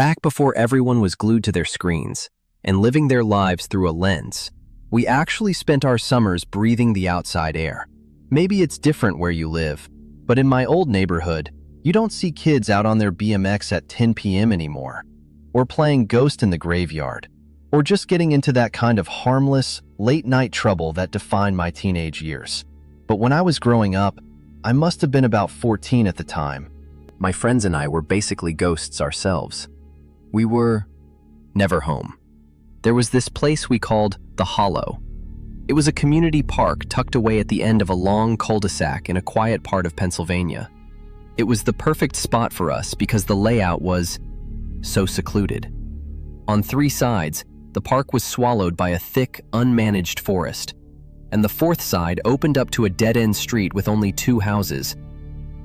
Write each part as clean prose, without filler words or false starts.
Back before everyone was glued to their screens and living their lives through a lens, we actually spent our summers breathing the outside air. Maybe it's different where you live, but in my old neighborhood, you don't see kids out on their BMX at 10 p.m. anymore, or playing Ghost in the graveyard, or just getting into that kind of harmless, late-night trouble that defined my teenage years. But when I was growing up, I must have been about 14 at the time. My friends and I were basically ghosts ourselves. We were never home. There was this place we called the Hollow. It was a community park tucked away at the end of a long cul-de-sac in a quiet part of Pennsylvania. It was the perfect spot for us because the layout was so secluded. On 3 sides, the park was swallowed by a thick, unmanaged forest, and the 4th side opened up to a dead-end street with only 2 houses,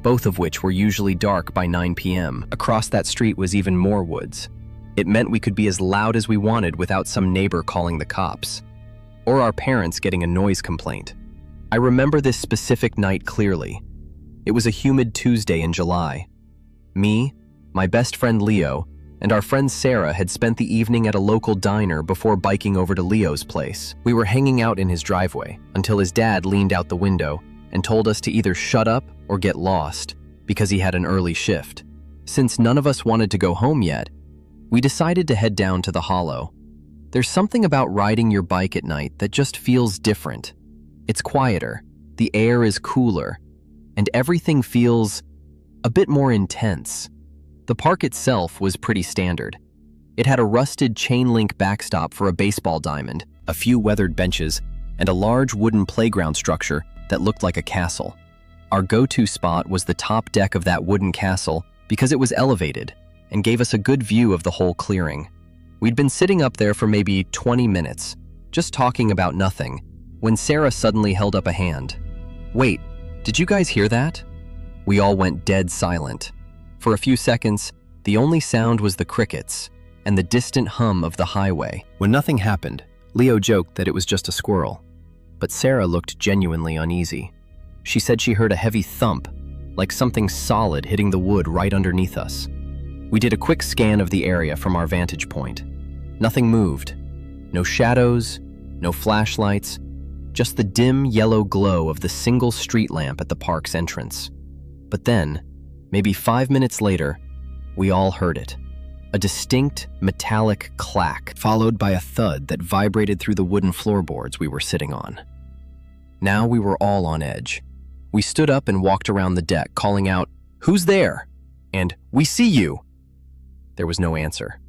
both of which were usually dark by 9 p.m. Across that street was even more woods. It meant we could be as loud as we wanted without some neighbor calling the cops, or our parents getting a noise complaint. I remember this specific night clearly. It was a humid Tuesday in July. Me, my best friend Leo, and our friend Sarah had spent the evening at a local diner before biking over to Leo's place. We were hanging out in his driveway until his dad leaned out the window and told us to either shut up or get lost because he had an early shift. Since none of us wanted to go home yet, we decided to head down to the Hollow. There's something about riding your bike at night that just feels different. It's quieter, the air is cooler, and everything feels a bit more intense. The park itself was pretty standard. It had a rusted chain-link backstop for a baseball diamond, a few weathered benches, and a large wooden playground structure that looked like a castle. Our go-to spot was the top deck of that wooden castle because it was elevated and gave us a good view of the whole clearing. We'd been sitting up there for maybe 20 minutes, just talking about nothing, when Sarah suddenly held up a hand. "Wait, did you guys hear that?" We all went dead silent. For a few seconds, the only sound was the crickets and the distant hum of the highway. When nothing happened, Leo joked that it was just a squirrel, but Sarah looked genuinely uneasy. She said she heard a heavy thump, like something solid hitting the wood right underneath us. We did a quick scan of the area from our vantage point. Nothing moved. No shadows, no flashlights, just the dim yellow glow of the single street lamp at the park's entrance. But then, maybe 5 minutes later, we all heard it. A distinct, metallic clack, followed by a thud that vibrated through the wooden floorboards we were sitting on. Now we were all on edge. We stood up and walked around the deck, calling out, "Who's there?" and "We see you." There was no answer.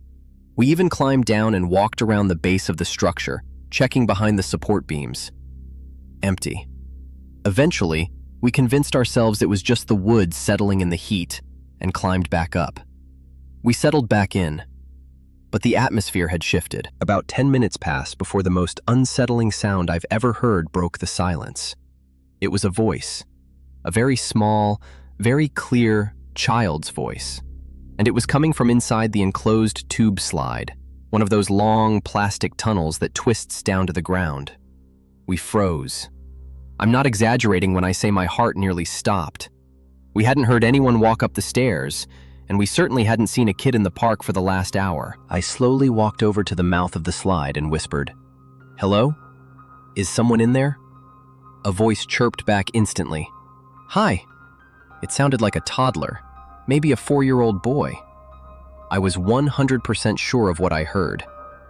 We even climbed down and walked around the base of the structure, checking behind the support beams. Empty. Eventually, we convinced ourselves it was just the wood settling in the heat and climbed back up. We settled back in, but the atmosphere had shifted. About 10 minutes passed before the most unsettling sound I've ever heard broke the silence. It was a voice, a very small, very clear child's voice, and it was coming from inside the enclosed tube slide, one of those long plastic tunnels that twists down to the ground. We froze. I'm not exaggerating when I say my heart nearly stopped. We hadn't heard anyone walk up the stairs, and we certainly hadn't seen a kid in the park for the last hour. I slowly walked over to the mouth of the slide and whispered, "Hello? Is someone in there?" A voice chirped back instantly. "Hi." It sounded like a toddler, maybe a 4-year-old boy. I was 100% sure of what I heard,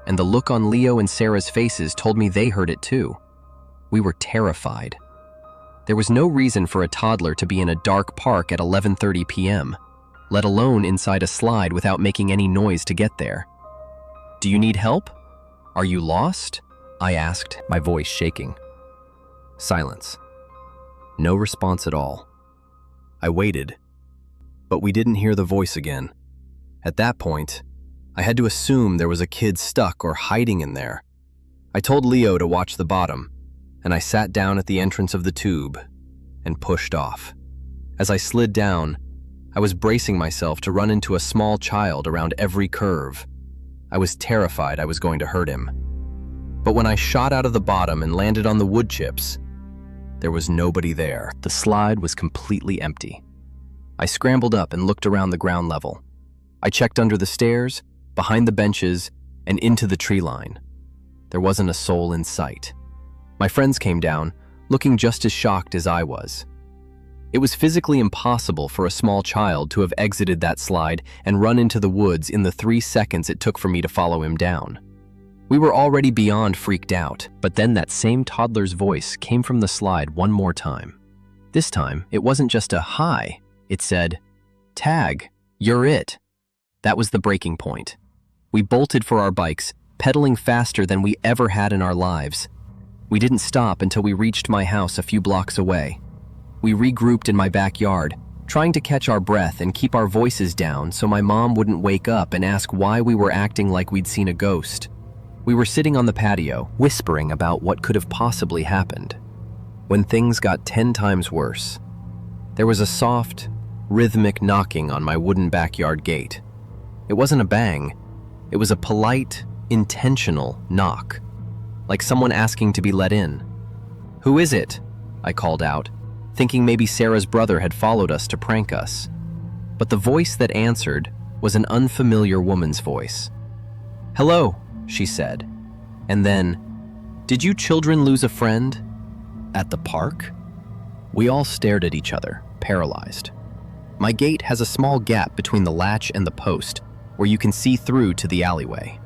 and the look on Leo and Sarah's faces told me they heard it too. We were terrified. There was no reason for a toddler to be in a dark park at 11:30 p.m., let alone inside a slide without making any noise to get there. "Do you need help? Are you lost?" I asked, my voice shaking. Silence. No response at all. I waited, but we didn't hear the voice again. At that point, I had to assume there was a kid stuck or hiding in there. I told Leo to watch the bottom, and I sat down at the entrance of the tube and pushed off. As I slid down, I was bracing myself to run into a small child around every curve. I was terrified I was going to hurt him. But when I shot out of the bottom and landed on the wood chips, there was nobody there. The slide was completely empty. I scrambled up and looked around the ground level. I checked under the stairs, behind the benches, and into the tree line. There wasn't a soul in sight. My friends came down, looking just as shocked as I was. It was physically impossible for a small child to have exited that slide and run into the woods in the 3 seconds it took for me to follow him down. We were already beyond freaked out, but then that same toddler's voice came from the slide one more time. This time, it wasn't just a hi, it said, "Tag, you're it." That was the breaking point. We bolted for our bikes, pedaling faster than we ever had in our lives. We didn't stop until we reached my house a few blocks away. We regrouped in my backyard, trying to catch our breath and keep our voices down so my mom wouldn't wake up and ask why we were acting like we'd seen a ghost. We were sitting on the patio, whispering about what could have possibly happened, when things got 10 times worse. There was a soft, rhythmic knocking on my wooden backyard gate. It wasn't a bang. It was a polite, intentional knock, like someone asking to be let in. "Who is it?" I called out, thinking maybe Sarah's brother had followed us to prank us. But the voice that answered was an unfamiliar woman's voice. "Hello," she said. And then, "Did you children lose a friend at the park?" We all stared at each other, paralyzed. My gate has a small gap between the latch and the post, where you can see through to the alleyway.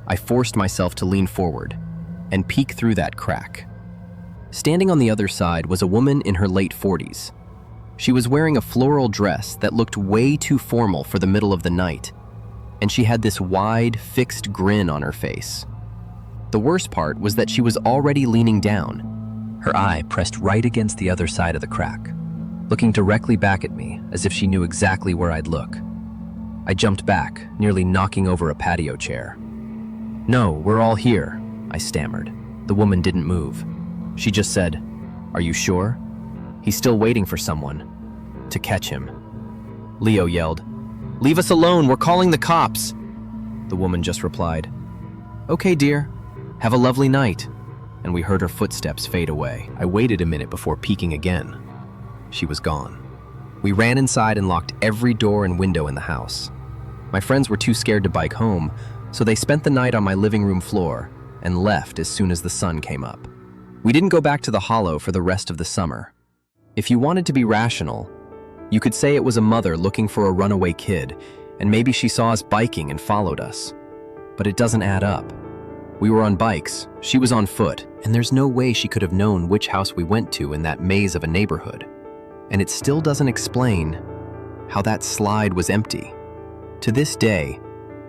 I forced myself to lean forward and peek through that crack. Standing on the other side was a woman in her late 40s. She was wearing a floral dress that looked way too formal for the middle of the night, and she had this wide, fixed grin on her face. The worst part was that she was already leaning down, her eye pressed right against the other side of the crack, looking directly back at me as if she knew exactly where I'd look. I jumped back, nearly knocking over a patio chair. "No, we're all here," I stammered. The woman didn't move. She just said, "Are you sure? He's still waiting for someone to catch him." Leo yelled, "Leave us alone, we're calling the cops." The woman just replied, "Okay, dear, have a lovely night." And we heard her footsteps fade away. I waited a minute before peeking again. She was gone. We ran inside and locked every door and window in the house. My friends were too scared to bike home, so they spent the night on my living room floor and left as soon as the sun came up. We didn't go back to the Hollow for the rest of the summer. If you wanted to be rational, you could say it was a mother looking for a runaway kid, and maybe she saw us biking and followed us. But it doesn't add up. We were on bikes, she was on foot, and there's no way she could have known which house we went to in that maze of a neighborhood. And it still doesn't explain how that slide was empty. To this day,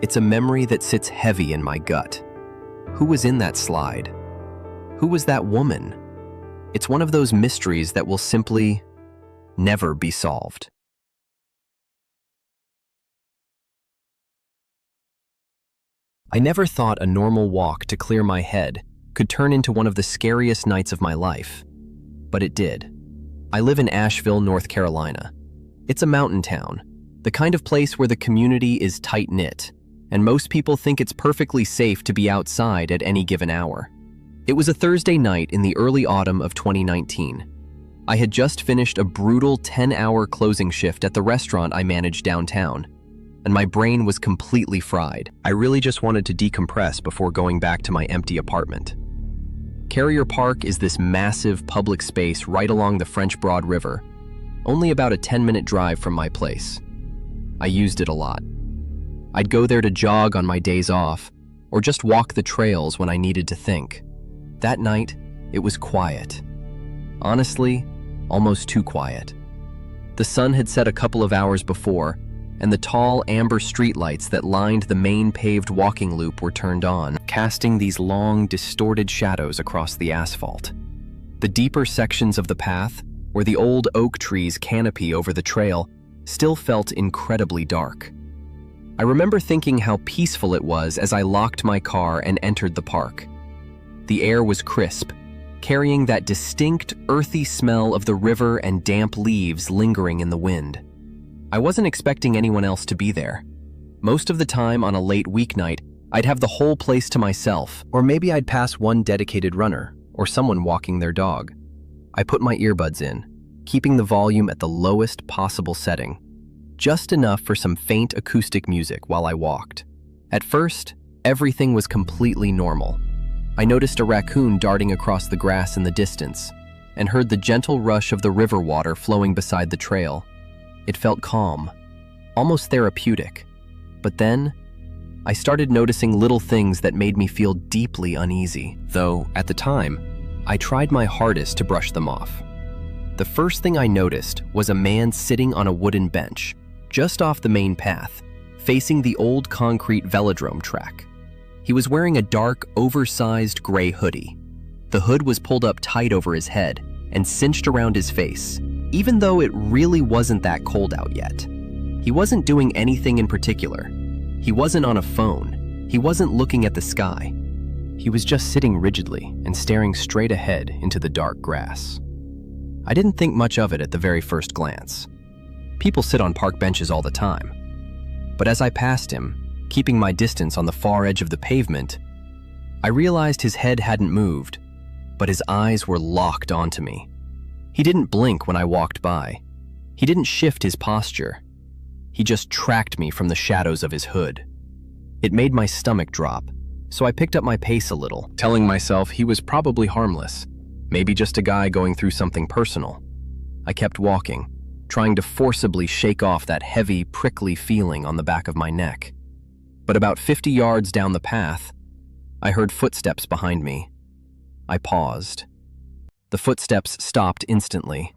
it's a memory that sits heavy in my gut. Who was in that slide? Who was that woman? It's one of those mysteries that will simply never be solved. I never thought a normal walk to clear my head could turn into one of the scariest nights of my life, but it did. I live in Asheville, North Carolina. It's a mountain town, the kind of place where the community is tight-knit, and most people think it's perfectly safe to be outside at any given hour. It was a Thursday night in the early autumn of 2019. I had just finished a brutal 10-hour closing shift at the restaurant I managed downtown, and my brain was completely fried. I really just wanted to decompress before going back to my empty apartment. Carrier Park is this massive public space right along the French Broad River, only about a 10-minute drive from my place. I used it a lot. I'd go there to jog on my days off, or just walk the trails when I needed to think. That night, it was quiet. Honestly, almost too quiet. The sun had set a couple of hours before, and the tall amber streetlights that lined the main paved walking loop were turned on, casting these long, distorted shadows across the asphalt. The deeper sections of the path, where the old oak trees canopy over the trail, still felt incredibly dark. I remember thinking how peaceful it was as I locked my car and entered the park. The air was crisp, carrying that distinct, earthy smell of the river and damp leaves lingering in the wind. I wasn't expecting anyone else to be there. Most of the time on a late weeknight, I'd have the whole place to myself, or maybe I'd pass one dedicated runner, or someone walking their dog. I put my earbuds in, keeping the volume at the lowest possible setting, just enough for some faint acoustic music while I walked. At first, everything was completely normal. I noticed a raccoon darting across the grass in the distance and heard the gentle rush of the river water flowing beside the trail. It felt calm, almost therapeutic. But then, I started noticing little things that made me feel deeply uneasy, though, at the time, I tried my hardest to brush them off. The first thing I noticed was a man sitting on a wooden bench, just off the main path, facing the old concrete velodrome track. He was wearing a dark, oversized gray hoodie. The hood was pulled up tight over his head and cinched around his face, even though it really wasn't that cold out yet. He wasn't doing anything in particular. He wasn't on a phone. He wasn't looking at the sky. He was just sitting rigidly and staring straight ahead into the dark grass. I didn't think much of it at the very first glance. People sit on park benches all the time. But as I passed him, keeping my distance on the far edge of the pavement, I realized his head hadn't moved, but his eyes were locked onto me. He didn't blink when I walked by. He didn't shift his posture. He just tracked me from the shadows of his hood. It made my stomach drop, so I picked up my pace a little, telling myself he was probably harmless, maybe just a guy going through something personal. I kept walking, trying to forcibly shake off that heavy, prickly feeling on the back of my neck. But about 50 yards down the path, I heard footsteps behind me. I paused. The footsteps stopped instantly.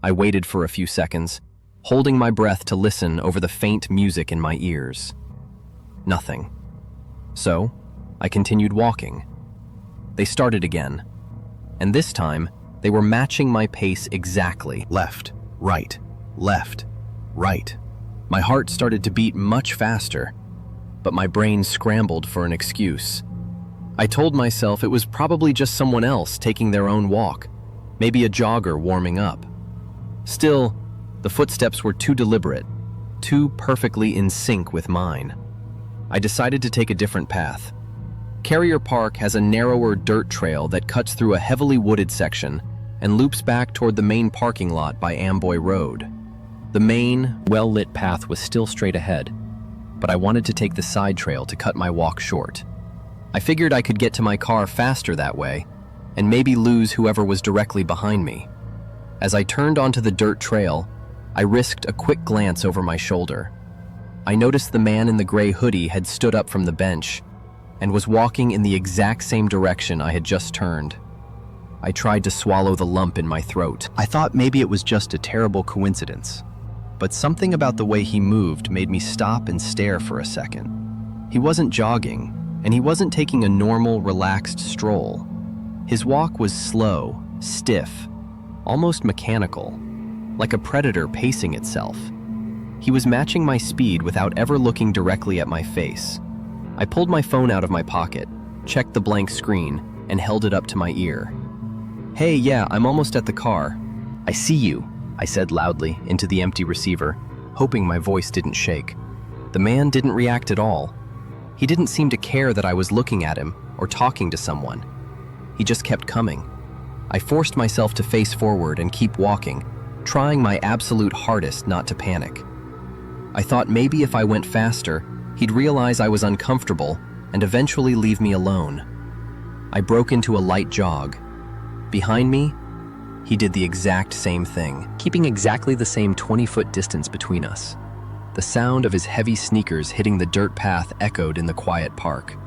I waited for a few seconds, holding my breath to listen over the faint music in my ears. Nothing. So, I continued walking. They started again, and this time, they were matching my pace exactly. Left, right, left, right. My heart started to beat much faster, but my brain scrambled for an excuse. I told myself it was probably just someone else taking their own walk, maybe a jogger warming up. Still, the footsteps were too deliberate, too perfectly in sync with mine. I decided to take a different path. Carrier Park has a narrower dirt trail that cuts through a heavily wooded section and loops back toward the main parking lot by Amboy Road. The main, well-lit path was still straight ahead, but I wanted to take the side trail to cut my walk short. I figured I could get to my car faster that way, and maybe lose whoever was directly behind me. As I turned onto the dirt trail, I risked a quick glance over my shoulder. I noticed the man in the gray hoodie had stood up from the bench and was walking in the exact same direction I had just turned. I tried to swallow the lump in my throat. I thought maybe it was just a terrible coincidence, but something about the way he moved made me stop and stare for a second. He wasn't jogging, and he wasn't taking a normal, relaxed stroll. His walk was slow, stiff, almost mechanical, like a predator pacing itself. He was matching my speed without ever looking directly at my face. I pulled my phone out of my pocket, checked the blank screen, and held it up to my ear. "Hey, yeah, I'm almost at the car." "I see you," I said loudly into the empty receiver, hoping my voice didn't shake. The man didn't react at all. He didn't seem to care that I was looking at him or talking to someone. He just kept coming. I forced myself to face forward and keep walking, trying my absolute hardest not to panic. I thought maybe if I went faster, he'd realize I was uncomfortable and eventually leave me alone. I broke into a light jog. Behind me, he did the exact same thing, keeping exactly the same 20-foot distance between us. The sound of his heavy sneakers hitting the dirt path echoed in the quiet park.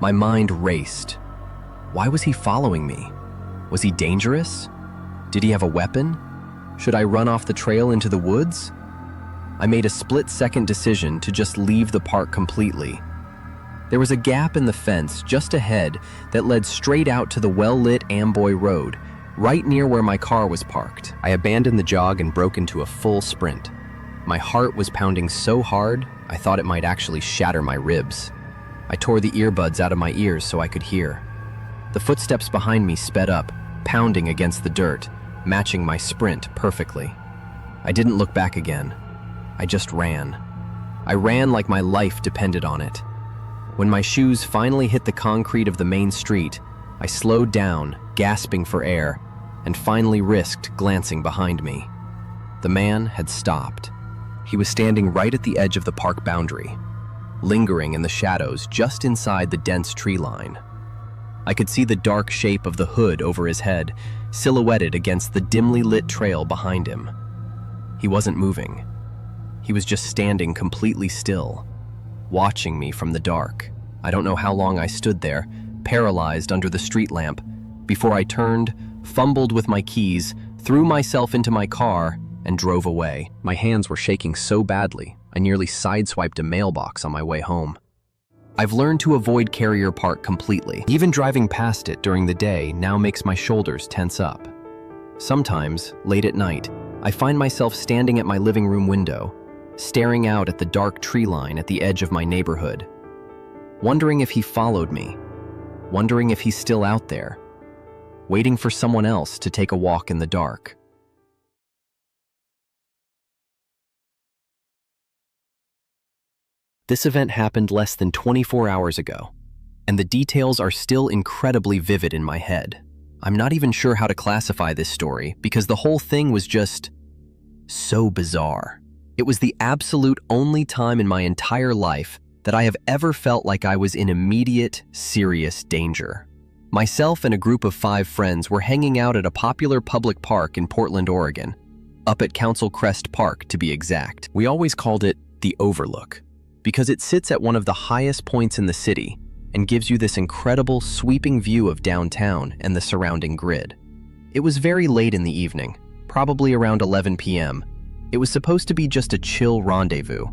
My mind raced. Why was he following me? Was he dangerous? Did he have a weapon? Should I run off the trail into the woods? I made a split-second decision to just leave the park completely. There was a gap in the fence just ahead that led straight out to the well-lit Amboy Road, right near where my car was parked. I abandoned the jog and broke into a full sprint. My heart was pounding so hard, I thought it might actually shatter my ribs. I tore the earbuds out of my ears so I could hear. The footsteps behind me sped up, pounding against the dirt, matching my sprint perfectly. I didn't look back again. I just ran. I ran like my life depended on it. When my shoes finally hit the concrete of the main street, I slowed down, gasping for air, and finally risked glancing behind me. The man had stopped. He was standing right at the edge of the park boundary, lingering in the shadows just inside the dense tree line. I could see the dark shape of the hood over his head, silhouetted against the dimly lit trail behind him. He wasn't moving. He was just standing completely still, watching me from the dark. I don't know how long I stood there, paralyzed under the street lamp, before I turned, fumbled with my keys, threw myself into my car, and drove away. My hands were shaking so badly, I nearly sideswiped a mailbox on my way home. I've learned to avoid Carrier Park completely. Even driving past it during the day now makes my shoulders tense up. Sometimes, late at night, I find myself standing at my living room window, staring out at the dark tree line at the edge of my neighborhood, wondering if he followed me, wondering if he's still out there, waiting for someone else to take a walk in the dark. This event happened less than 24 hours ago, and the details are still incredibly vivid in my head. I'm not even sure how to classify this story because the whole thing was just so bizarre. It was the absolute only time in my entire life that I have ever felt like I was in immediate, serious danger. Myself and a group of 5 friends were hanging out at a popular public park in Portland, Oregon, up at Council Crest Park to be exact. We always called it the Overlook, because it sits at one of the highest points in the city and gives you this incredible sweeping view of downtown and the surrounding grid. It was very late in the evening, probably around 11 p.m. It was supposed to be just a chill rendezvous.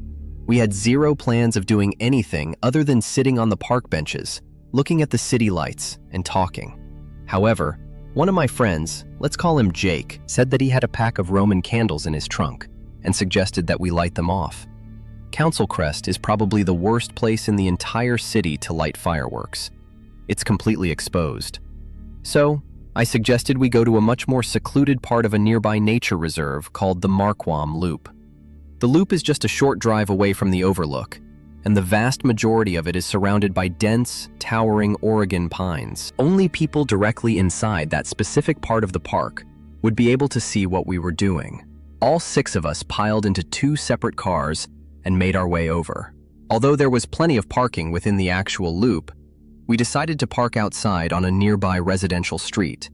We had zero plans of doing anything other than sitting on the park benches, looking at the city lights and talking. However, one of my friends, let's call him Jake, said that he had a pack of Roman candles in his trunk and suggested that we light them off. Council Crest is probably the worst place in the entire city to light fireworks. It's completely exposed. So, I suggested we go to a much more secluded part of a nearby nature reserve called the Marquam Loop. The loop is just a short drive away from the Overlook, and the vast majority of it is surrounded by dense, towering Oregon pines. Only people directly inside that specific part of the park would be able to see what we were doing. All 6 of us piled into 2 separate cars and made our way over. Although there was plenty of parking within the actual loop, we decided to park outside on a nearby residential street,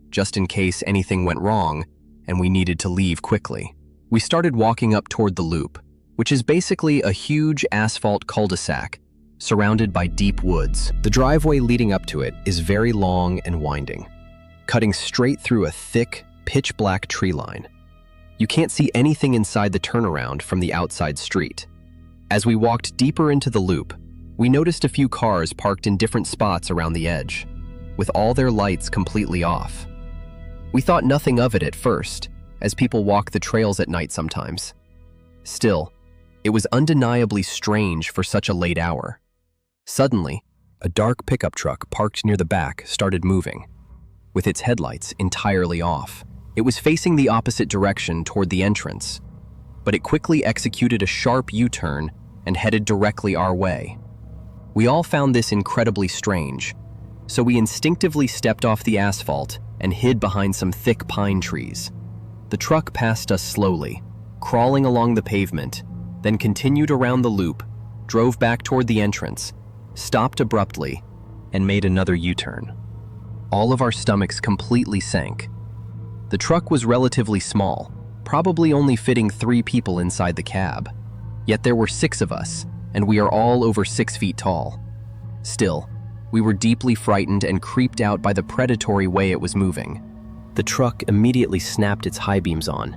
just in case anything went wrong and we needed to leave quickly. We started walking up toward the loop, which is basically a huge asphalt cul-de-sac surrounded by deep woods. The driveway leading up to it is very long and winding, cutting straight through a thick, pitch-black tree line. You can't see anything inside the turnaround from the outside street. As we walked deeper into the loop, we noticed a few cars parked in different spots around the edge, with all their lights completely off. We thought nothing of it at first, as people walk the trails at night sometimes. Still, it was undeniably strange for such a late hour. Suddenly, a dark pickup truck parked near the back started moving, with its headlights entirely off. It was facing the opposite direction toward the entrance, but it quickly executed a sharp U-turn and headed directly our way. We all found this incredibly strange, so we instinctively stepped off the asphalt and hid behind some thick pine trees. The truck passed us slowly, crawling along the pavement, then continued around the loop, drove back toward the entrance, stopped abruptly, and made another U-turn. All of our stomachs completely sank. The truck was relatively small, probably only fitting 3 people inside the cab. Yet there were 6 of us, and we are all over 6 feet tall. Still, we were deeply frightened and creeped out by the predatory way it was moving. The truck immediately snapped its high beams on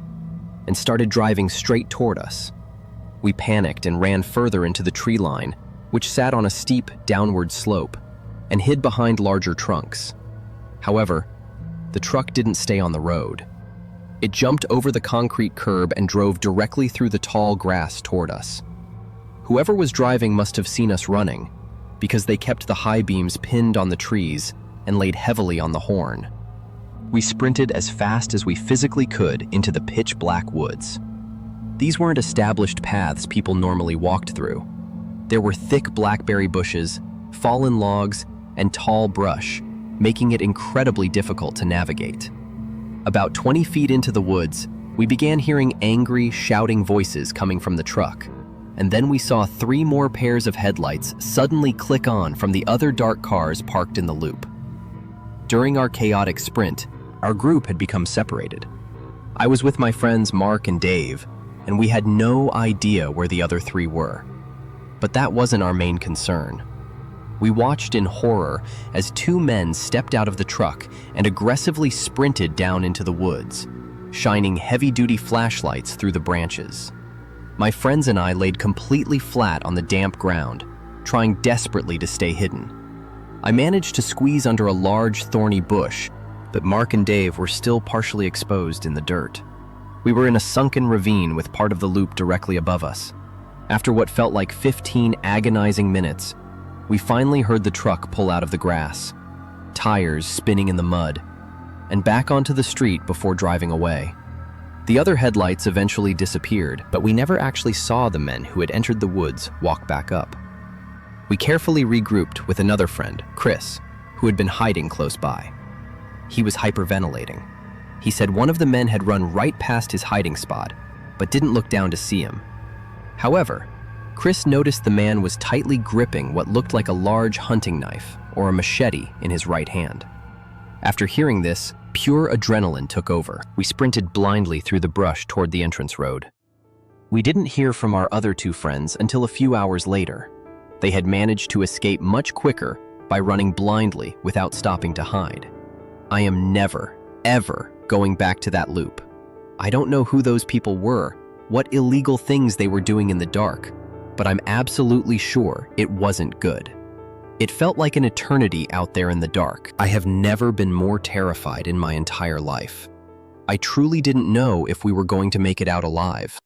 and started driving straight toward us. We panicked and ran further into the tree line, which sat on a steep, downward slope, and hid behind larger trunks. However, the truck didn't stay on the road. It jumped over the concrete curb and drove directly through the tall grass toward us. Whoever was driving must have seen us running, because they kept the high beams pinned on the trees and laid heavily on the horn. We sprinted as fast as we physically could into the pitch-black woods. These weren't established paths people normally walked through. There were thick blackberry bushes, fallen logs, and tall brush, making it incredibly difficult to navigate. About 20 feet into the woods, We began hearing angry, shouting voices coming from the truck, and then we saw 3 more pairs of headlights suddenly click on from the other dark cars parked in the loop. During our chaotic sprint, our group had become separated. I was with my friends Mark and Dave, and we had no idea where the other 3 were. But that wasn't our main concern. We watched in horror as 2 men stepped out of the truck and aggressively sprinted down into the woods, shining heavy-duty flashlights through the branches. My friends and I laid completely flat on the damp ground, trying desperately to stay hidden. I managed to squeeze under a large, thorny bush, but Mark and Dave were still partially exposed in the dirt. We were in a sunken ravine with part of the loop directly above us. After what felt like 15 agonizing minutes, we finally heard the truck pull out of the grass, tires spinning in the mud, and back onto the street before driving away. The other headlights eventually disappeared, but we never actually saw the men who had entered the woods walk back up. We carefully regrouped with another friend, Chris, who had been hiding close by. He was hyperventilating. He said one of the men had run right past his hiding spot, but didn't look down to see him. However, Chris noticed the man was tightly gripping what looked like a large hunting knife or a machete in his right hand. After hearing this, pure adrenaline took over. We sprinted blindly through the brush toward the entrance road. We didn't hear from our other 2 friends until a few hours later. They had managed to escape much quicker by running blindly without stopping to hide. I am never, ever going back to that loop. I don't know who those people were, what illegal things they were doing in the dark, but I'm absolutely sure it wasn't good. It felt like an eternity out there in the dark. I have never been more terrified in my entire life. I truly didn't know if we were going to make it out alive.